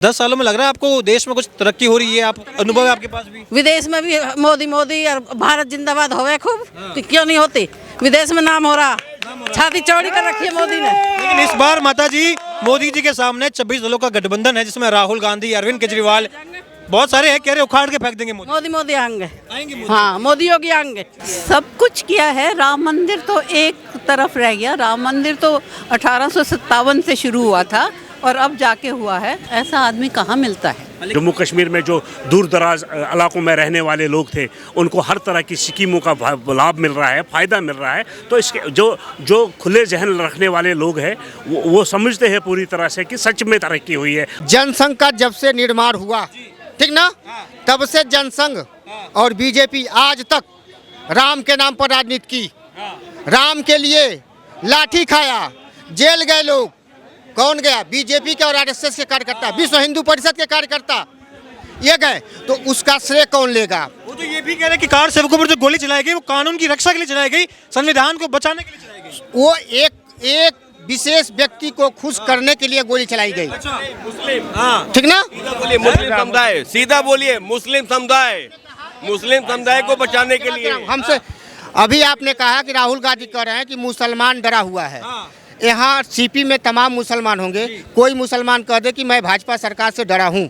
10 सालों में लग रहा है आपको देश में कुछ तरक्की हो रही है? आप अनुभव है आपके पास भी? विदेश में भी मोदी मोदी और भारत जिंदाबाद होवे खूब तो क्यों नहीं होती। विदेश में नाम हो रहा, छाती चौड़ी कर रखी है मोदी ने। लेकिन इस बार माता जी मोदी जी के सामने 26 दलों का गठबंधन है, जिसमें राहुल गांधी, अरविंद केजरीवाल बहुत सारे हैं, कह रहे उखाड़ के फेंक देंगे मोदी। मोदी मोदी आएंगे, आएंगे हाँ मोदी योगी आएंगे। सब कुछ किया है। राम मंदिर तो एक तरफ रह गया। राम मंदिर तो 1857 से शुरू हुआ था और अब जाके हुआ है। ऐसा आदमी कहाँ मिलता है। जम्मू कश्मीर में जो दूर दराज इलाकों में रहने वाले लोग थे, उनको हर तरह की स्कीमों का लाभ मिल रहा है, फ़ायदा मिल रहा है। तो इसके जो खुले जहन रखने वाले लोग हैं वो समझते हैं पूरी तरह से कि सच में तरक्की हुई है। जनसंघ का जब से निर्माण हुआ, ठीक ना, तब से जनसंघ और बीजेपी आज तक राम के नाम पर राजनीति की, राम के लिए लाठी खाया, जेल गए लोग। कौन गया? बीजेपी के और आरएसएस के कार्यकर्ता, विश्व हिंदू परिषद के कार्यकर्ता ये गए। तो उसका श्रेय कौन लेगा? वो तो ये भी कह रहे हैं कि कार सेवकों पर जो गोली चलाई गई वो कानून की रक्षा के लिए चलाई गई, संविधान को बचाने के लिए चलाई गई। वो एक विशेष व्यक्ति को खुश करने के लिए गोली चलाई गई। हाँ, ठीक ना? बोलिए मुस्लिम समुदाय, सीधा बोलिए मुस्लिम समुदाय को बचाने के लिए। हमसे अभी आपने कहा कि राहुल गांधी कह रहे हैं कि मुसलमान डरा हुआ है। यहाँ सीपी में तमाम मुसलमान होंगे, कोई मुसलमान कह दे कि मैं भाजपा सरकार से डरा हूँ,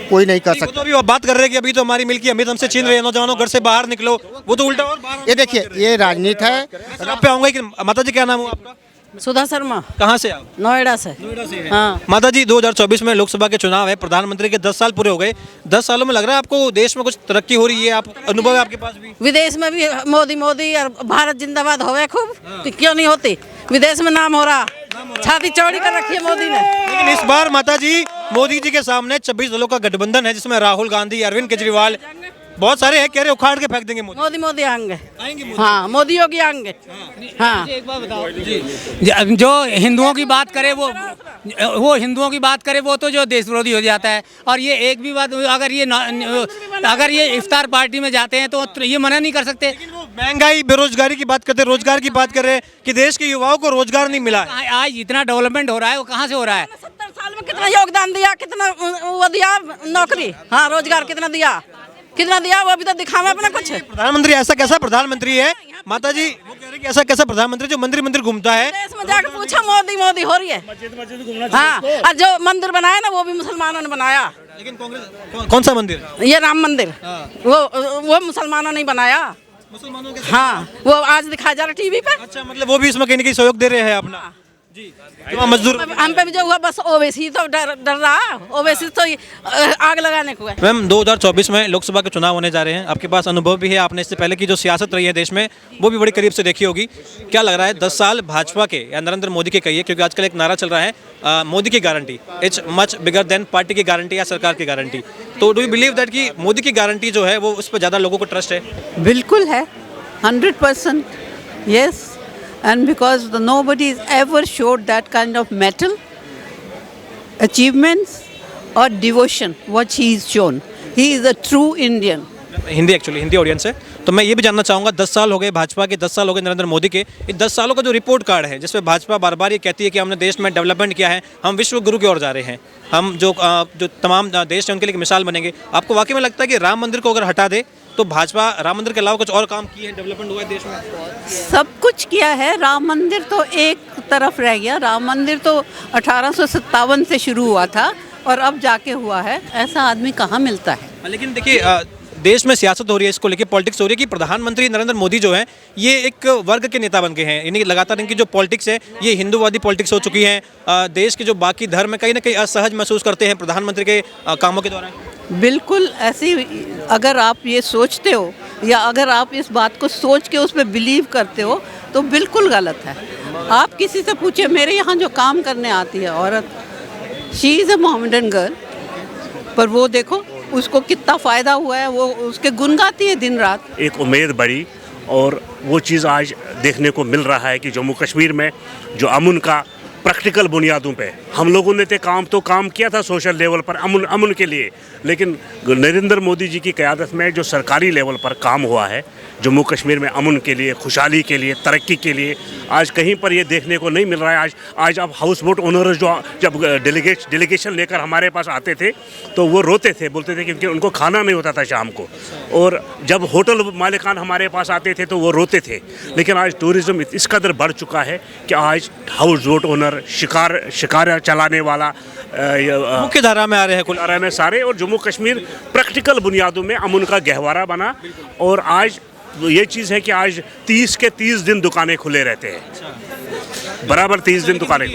कोई नहीं कह वो सकता। तो अभी वो बात कर रहे हैं कि अभी तो हमारी मिल्की अमित हमसे छीन रहे हैं, नौजवानों घर से बाहर निकलो, वो तो उल्टा और बाहर। ये देखिए, ये राजनीति है। आप पे आऊंगा कि माता जी क्या नाम हुआ आपका? सुधा शर्मा, कहाँ से आप? नोएडा से। हाँ, माता जी 2024 में लोकसभा के चुनाव है, प्रधानमंत्री के 10 साल पूरे हो गए। 10 सालों में लग रहा है आपको देश में कुछ तरक्की हो रही है? आप अनुभव है आपके पास भी? विदेश में भी मोदी मोदी और भारत जिंदाबाद होवे खूब तो क्यों नहीं होती। विदेश में नाम हो रहा, छाती चौड़ी कर रखी है मोदी ने। लेकिन इस बार माता जी मोदी जी के सामने 26 दलों का गठबंधन है, जिसमें राहुल गांधी, अरविंद केजरीवाल बहुत सारे हैं, कह रहे उखाड़ के फेंक देंगे मोदी। मोदी मोदी आएंगे, हाँ मोदी योगी आएंगे। हाँ, जो हिंदुओं की बात करे वो हिंदुओं की बात करे वो तो जो देश विरोधी हो जाता है। और ये एक भी बात, अगर ये इफ्तार पार्टी में जाते हैं तो ये मना नहीं कर सकते। महंगाई, बेरोजगारी की बात करते हैं, रोजगार की बात कर रहे हैं कि देश के युवाओं को रोजगार नहीं मिला है। आज इतना डेवलपमेंट हो रहा है, वो कहाँ से हो रहा है? 70 साल में कितना योगदान दिया, कितना वो दिया नौकरी, हाँ रोजगार कितना दिया वो अभी तो दिखावा अपना कुछ। प्रधानमंत्री ऐसा कैसा प्रधानमंत्री है माता जी? वो कह रहे हैं कि ऐसा कैसा प्रधानमंत्री जो मंदिर मंदिर घूमता है? देश में जाकर पूछा, मोदी मोदी हो रही है। हाँ, और जो मंदिर बनाया ना वो भी मुसलमानों ने बनाया। लेकिन कांग्रेस कौन सा मंदिर? ये राम मंदिर, वो मुसलमानों ने बनाया। मुसलमानों के? हाँ, वो आज दिखाया जा रहा टीवी पे। अच्छा, मतलब वो भी इसमें कहीं ना कहीं सहयोग दे रहे हैं अपना जी। तो मजदूर हम पे भी जो हुआ बस ओवैसी तो डर रहा, ओवैसी तो आग लगाने को है। मैम 2024 में लोकसभा के चुनाव होने जा रहे हैं, आपके पास अनुभव भी है, आपने इससे पहले की जो सियासत रही है देश में वो भी बड़ी करीब से देखी होगी। क्या लग रहा है 10 साल भाजपा के या नरेंद्र मोदी के कहिए, क्योंकि आजकल एक नारा चल रहा है मोदी की guarantee it's much bigger than party की गारंटी या सरकार की गारंटी, तो डू यू बिलीव दैट कि मोदी की गारंटी जो है वो उस पर ज़्यादा लोगों को ट्रस्ट है? बिल्कुल है, 100%, yes. And because nobody has ever showed that kind of mettle, achievements or devotion what he is shown. He is a true Indian. Hindi audience है, तो मैं ये भी जानना चाहूँगा 10 साल हो गए भाजपा के, 10 साल हो गए नरेंद्र मोदी के, ये 10 सालों का जो रिपोर्ट कार्ड है जिसमें भाजपा बार बार ये कहती है कि हमने देश में डेवलपमेंट किया है, हम विश्व गुरु की ओर जा रहे हैं, हम जो तमाम देश हैं उनके लिए एक मिसाल बनेंगे। आपको वाकई में लगता है कि राम मंदिर को अगर हटा दे तो भाजपा राम मंदिर के अलावा कुछ और काम किए हैं, डेवलपमेंट हुआ है देश में? सब कुछ किया है। राम मंदिर तो एक तरफ रह गया। राम मंदिर तो 1857 से शुरू हुआ था और अब जाके हुआ है। ऐसा आदमी कहाँ मिलता है। लेकिन देखिए देश में सियासत हो रही है, इसको लेके पॉलिटिक्स हो रही है कि प्रधानमंत्री नरेंद्र मोदी जो है ये एक वर्ग के नेता बन गए हैं। इन्हीं लगातार इनकी जो पॉलिटिक्स है ये हिंदूवादी पॉलिटिक्स हो चुकी है। देश के जो बाकी धर्म है कहीं ना कहीं असहज महसूस करते हैं प्रधानमंत्री के कामों के दौरान। बिल्कुल ऐसी, अगर आप ये सोचते हो या अगर आप इस बात को सोच के उस पर बिलीव करते हो तो बिल्कुल गलत है। आप किसी से पूछे, मेरे यहाँ जो काम करने आती है औरत, she is a Mohammedan girl, पर वो देखो उसको कितना फ़ायदा हुआ है, वो उसके गुण गाती है दिन रात। एक उम्मीद बढ़ी और वो चीज़ आज देखने को मिल रहा है कि जम्मू कश्मीर में जो अमन का प्रैक्टिकल बुनियादों पे। हम लोगों ने तो काम किया था सोशल लेवल पर अमन के लिए, लेकिन नरेंद्र मोदी जी की क़यादत में जो सरकारी लेवल पर काम हुआ है जम्मू कश्मीर में अमन के लिए, खुशहाली के लिए, तरक्की के लिए, आज कहीं पर ये देखने को नहीं मिल रहा है। आज अब हाउस बोट ओनर्स जो जब डेलीगेशन लेकर हमारे पास आते थे तो वो रोते थे, बोलते थे क्योंकि उनको खाना नहीं होता था शाम को, और जब होटल मालिकान हमारे पास आते थे तो वो रोते थे। लेकिन आज टूरिज़्म इस कदर बढ़ चुका है कि आज हाउस बोट ओनर, शिकार चलाने वाला मुख्य धारा में आ रहे हैं कुल में सारे, और जम्मू कश्मीर प्रैक्टिकल बुनियादों में अमन का गहवारा बना। और आज ये चीज़ है कि आज 30 के 30 दिन दुकानें खुले रहते हैं, बराबर 30 दिन दुकानें।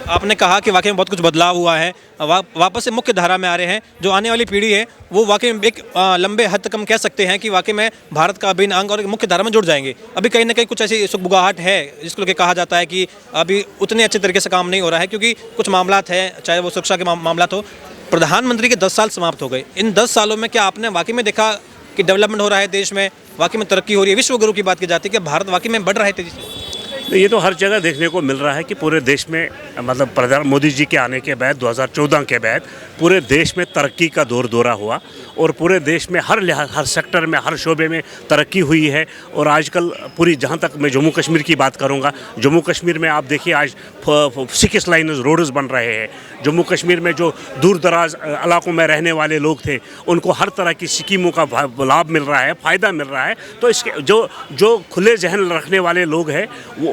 आपने कहा कि वाकई में बहुत कुछ बदलाव हुआ है, वापस से मुख्य धारा में आ रहे हैं। जो आने वाली पीढ़ी है वो वाकई में एक लंबे हद तक हम कह सकते हैं कि वाकई में भारत का अभिन्न अंग और मुख्य धारा में जुड़ जाएंगे। अभी कहीं ना कहीं कुछ ऐसी सुगबुगाहट है जिसको लेकर कहा जाता है कि अभी उतने अच्छे तरीके से काम नहीं हो रहा है, क्योंकि कुछ मामलात हैं, चाहे वो सुरक्षा के मामलात हो। प्रधानमंत्री के 10 साल समाप्त हो गए। इन 10 सालों में क्या आपने वाकई में देखा कि डेवलपमेंट हो रहा है देश में, वाकई में तरक्की हो रही है? विश्व गुरु की बात की जाती है कि भारत वाकई में बढ़ रहा है तेजी से। ये तो हर जगह देखने को मिल रहा है कि पूरे देश में, मतलब प्रधान मोदी जी के आने के बाद 2014 के बाद पूरे देश में तरक्की का दौरा हुआ, और पूरे देश में हर सेक्टर में, हर शोबे में तरक्की हुई है। और आजकल पूरी, जहाँ तक मैं जम्मू कश्मीर की बात करूँगा, जम्मू कश्मीर में आप देखिए आज 6 लाइन रोड्स बन रहे हैं। जम्मू कश्मीर में जो दूर दराज इलाकों में रहने वाले लोग थे उनको हर तरह की स्कीमों का लाभ मिल रहा है, फ़ायदा मिल रहा है। तो इसके जो खुले जहन रखने वाले लोग हैं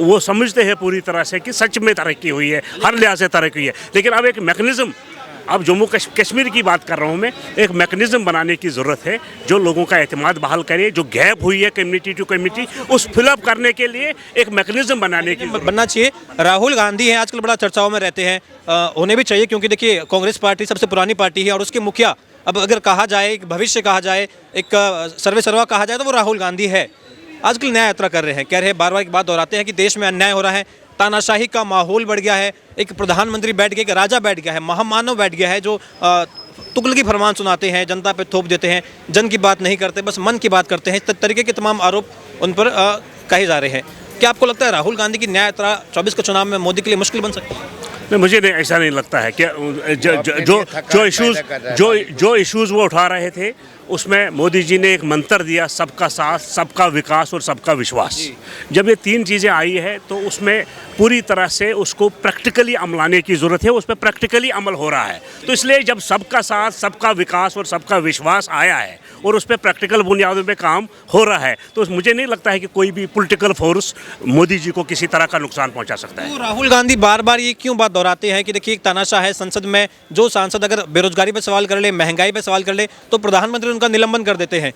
वो समझते हैं पूरी तरह से कि सच में तरक्की हुई है, हर लिहाज से तरक्की हुई है। लेकिन अब एक मैकेनिज़्म, अब जम्मू कश्मीर की बात कर रहा हूँ मैं, एक मैकेनिज़्म बनाने की ज़रूरत है जो लोगों का एतमाद बहाल करे। जो गैप हुई है कम्युनिटी टू कम्युनिटी, उस फिलअप करने के लिए एक मैकेनिज़्म बनाने की बनना चाहिए। राहुल गांधी हैं, आजकल बड़ा चर्चाओं में रहते हैं, होने भी चाहिए, क्योंकि देखिए कांग्रेस पार्टी सबसे पुरानी पार्टी है और उसके मुखिया, अब अगर कहा जाए, भविष्य कहा जाए, एक सर्वा कहा जाए तो वो राहुल गांधी है। आजकल न्याय यात्रा कर रहे हैं, कह रहे हैं, बार बार एक बात दोहराते हैं कि देश में अन्याय हो रहा है, तानाशाही का माहौल बढ़ गया है, एक प्रधानमंत्री बैठ गया, एक राजा बैठ गया है, महामानव बैठ गया है, जो तुगलकी फरमान सुनाते हैं, जनता पे थोप देते हैं, जन की बात नहीं करते, बस मन की बात करते हैं। इस तरीके के तमाम आरोप उन पर कहे जा रहे हैं। क्या आपको लगता है राहुल गांधी की न्याय यात्रा 24 के चुनाव में मोदी के लिए मुश्किल बन सकती है? नहीं, मुझे नहीं, ऐसा नहीं लगता है कि जो इश्यूज़ वो उठा रहे थे उसमें मोदी जी ने एक मंत्र दिया, सबका साथ, सबका विकास और सबका विश्वास। जब ये 3 चीज़ें आई है तो उसमें पूरी तरह से उसको प्रैक्टिकली अमलाने की ज़रूरत है, उस पर प्रैक्टिकली अमल हो रहा है। तो इसलिए जब सबका साथ, सबका विकास और सबका विश्वास आया है और उस पर प्रैक्टिकल बुनियादों पे काम हो रहा है, तो मुझे नहीं लगता है कि कोई भी पॉलिटिकल फोर्स मोदी जी को किसी तरह का नुकसान पहुंचा सकता है। तो राहुल गांधी बार बार ये क्यों बात दोहराते हैं कि देखिए एक तानाशाह है संसद में, जो सांसद अगर बेरोजगारी पे सवाल कर ले, महंगाई पे सवाल कर ले, तो प्रधानमंत्री उनका निलंबन कर देते हैं।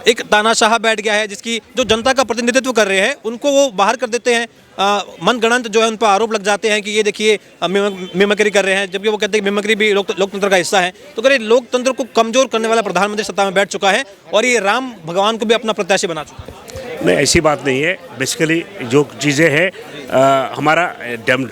एक तानाशाह बैठ गया है जिसकी, जो जनता का प्रतिनिधित्व कर रहे हैं उनको वो बाहर कर देते हैं। मनगढ़ंत जो है उन पर आरोप लग जाते हैं कि ये देखिए मिमिक्री कर रहे हैं, जबकि वो कहते हैं कि मिमिक्री भी लोकतंत्र का हिस्सा है। तो अगर लोकतंत्र को कमजोर करने वाला प्रधानमंत्री सत्ता में बैठ चुका है और ये राम भगवान को भी अपना प्रत्याशी बना चुका है। नहीं, ऐसी बात नहीं है। बेसिकली जो चीज़ें हैं, हमारा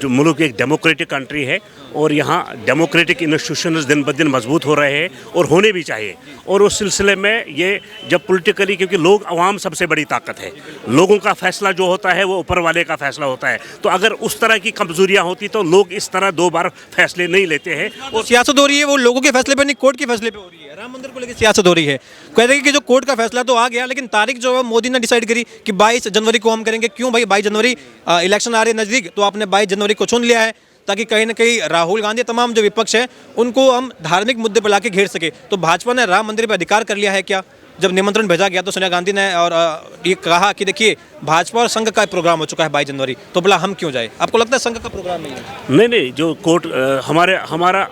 मुल्क एक डेमोक्रेटिक कंट्री है और यहाँ डेमोक्रेटिक इंस्टीट्यूशंस दिन ब दिन मजबूत हो रहे हैं और होने भी चाहिए। और उस सिलसिले में ये जब पॉलिटिकली, क्योंकि लोग, अवाम सबसे बड़ी ताकत है, लोगों का फैसला जो होता है वो ऊपर वाले का फैसला होता है। तो अगर उस तरह की कमजोरियाँ होती तो लोग इस तरह 2 बार फैसले नहीं लेते हैं। और सियासत हो रही है वो लोगों के फैसले पे नहीं, कोर्ट के फैसले पे हो रही है। राम मंदिर को लेकर सियासत हो रही है, कहते हैं कि जो कोर्ट का फैसला तो आ गया, लेकिन तारीख जो है मोदी ने डिसाइड करी कि 22 जनवरी को हम करेंगे। क्यों भाई? 22 जनवरी इलेक्शन आ रही है नज़दीक, तो आपने 22 जनवरी को चुन लिया है ताकि कहीं ना कहीं राहुल गांधी, तमाम जो विपक्ष है, उनको हम धार्मिक मुद्दे पर लाके घेर सके। तो भाजपा ने राम मंदिर पर अधिकार कर लिया है क्या? जब निमंत्रण भेजा गया तो सोनिया गांधी ने और ये कहा कि देखिए भाजपा और संघ का प्रोग्राम हो चुका है 22 जनवरी, तो भला हम क्यों जाए? आपको लगता है संघ का प्रोग्राम नहीं है? नहीं, जो कोर्ट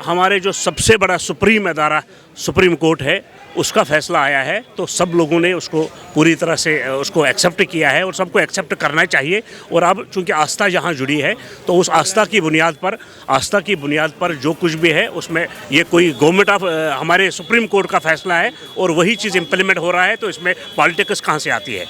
हमारे जो सबसे बड़ा सुप्रीम अदारा सुप्रीम कोर्ट है, उसका फैसला आया है, तो सब लोगों ने उसको पूरी तरह से उसको एक्सेप्ट किया है और सबको एक्सेप्ट करना चाहिए। और अब चूंकि आस्था यहाँ जुड़ी है, तो उस आस्था की बुनियाद पर जो कुछ भी है उसमें ये कोई गवर्नमेंट ऑफ हमारे सुप्रीम कोर्ट का फैसला है और वही चीज़ इंप्लीमेंट हो रहा है, तो इसमें पॉलिटिक्स कहाँ से आती है?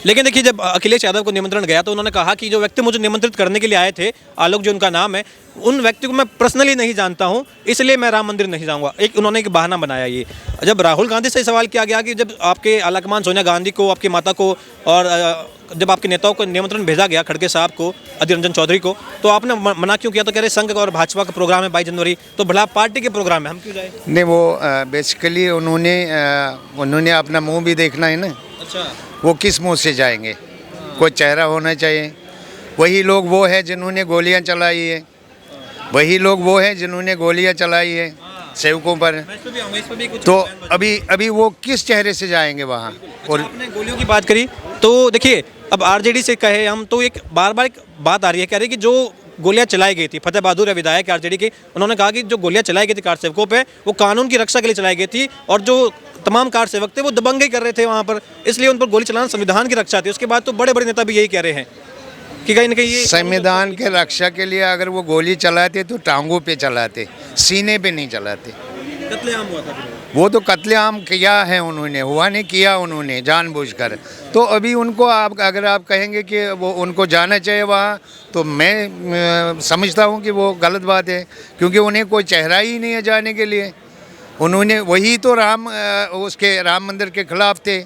लेकिन देखिए, जब अखिलेश यादव को निमंत्रण गया तो उन्होंने कहा कि जो व्यक्ति मुझे निमंत्रित करने के लिए आए थे, आलोक जो उनका नाम है, उन व्यक्ति को मैं पर्सनली नहीं जानता हूँ, इसलिए मैं राम मंदिर नहीं जाऊँगा। एक उन्होंने एक बहाना बनाया ये। जब राहुल गांधी से सवाल किया गया कि जब आपके आलाकमान सोनिया गांधी को, आपकी माता को और जब आपके नेताओं को निमंत्रण भेजा गया, खड़गे साहब को, अधीर रंजन चौधरी को, तो आपने मना क्यों किया? तो कह रहे संघ और भाजपा का प्रोग्राम है 22 जनवरी, तो भला पार्टी के प्रोग्राम है, हम क्यों जाए? नहीं, वो बेसिकली उन्होंने अपना मुंह भी देखना है ना। अच्छा, वो किस मुंह से जाएंगे? कोई चेहरा होना चाहिए। वही लोग वो है जिन्होंने गोलियां चलाई है, वही लोग वो हैं जिन्होंने गोलियां चलाई है सेवकों पर। तो अभी वो किस चेहरे से जाएंगे वहाँ? और आपने गोलियों की बात करी, तो देखिए अब आरजेडी से कहे हम, तो एक बार बार एक बात आ रही है, कह रही कि जो गोलियां चलाई गई थी, फतेह बहादुर है विधायक आरजेडी के, उन्होंने कहा कि जो गोलियां चलाई गई थी कार सेवकों पे, वो कानून की रक्षा के लिए चलाई गई थी, और जो तमाम कार सेवक थे वो दबंगई कर रहे थे वहाँ पर, इसलिए उन पर गोली चलाना संविधान की रक्षा थी। उसके बाद तो बड़े बड़े नेता भी यही कह रहे हैं कि कहीं ना कहीं ये संविधान के रक्षा के लिए अगर वो गोली चलाते तो टांगों पे चलाते, सीने पे नहीं चलाते। कत्लेआम हुआ था। वो तो कत्लेआम किया है उन्होंने, हुआ नहीं किया उन्होंने जानबूझकर। तो अभी उनको अगर आप कहेंगे कि वो उनको जाना चाहिए वहाँ, तो मैं समझता हूँ कि वो गलत बात है, क्योंकि उन्हें कोई चेहरा ही नहीं है जाने के लिए। उन्होंने वही तो उसके राम मंदिर के खिलाफ थे,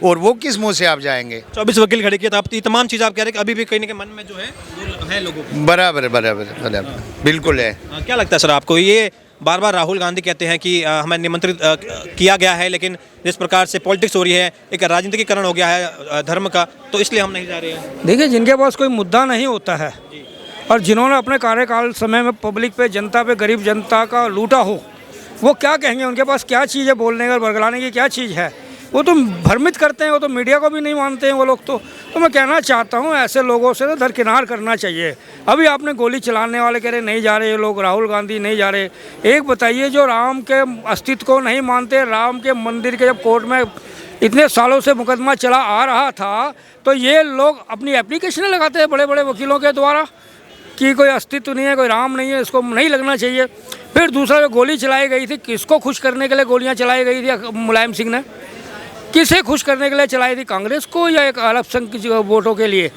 और वो किस मुंह से आप जाएंगे? 24 वकील खड़े किए, तो आप ये तमाम चीज़ आप कह रहे हैं कि अभी भी कहीं ना कहीं मन में जो है लोगों को। बराबर बिल्कुल है। क्या लगता है सर आपको, ये बार बार राहुल गांधी कहते हैं कि हमें निमंत्रित किया गया है, लेकिन जिस प्रकार से पॉलिटिक्स हो रही है, एक राजनीतिकरण हो गया है धर्म का, तो इसलिए हम नहीं जा रहे हैं? देखिए, जिनके पास कोई मुद्दा नहीं होता है और जिन्होंने अपने कार्यकाल समय में पब्लिक पे, जनता पे, गरीब जनता का लूटा हो, वो क्या कहेंगे? उनके पास क्या चीज़ है बोलने का, बरगलाने की क्या चीज़ है? वो तो भ्रमित करते हैं, वो तो मीडिया को भी नहीं मानते हैं वो लोग। तो मैं कहना चाहता हूँ ऐसे लोगों से तो दरकिनार करना चाहिए। अभी आपने गोली चलाने वाले कह रहे नहीं जा रहे ये लोग, राहुल गांधी नहीं जा रहे। एक बताइए, जो राम के अस्तित्व को नहीं मानते, राम के मंदिर के जब कोर्ट में इतने सालों से मुकदमा चला आ रहा था, तो ये लोग अपनी एप्लीकेशनें लगाते हैं बड़े बड़े वकीलों के द्वारा कि कोई अस्तित्व नहीं है, कोई राम नहीं है, इसको नहीं लगना चाहिए। फिर दूसरा, जो गोली चलाई गई थी, किसको खुश करने के लिए गोलियाँ चलाई गई थी? मुलायम सिंह ने किसे खुश करने के लिए चलाई थी? कांग्रेस को या एक अल्पसंख्यक वोटों के लिए?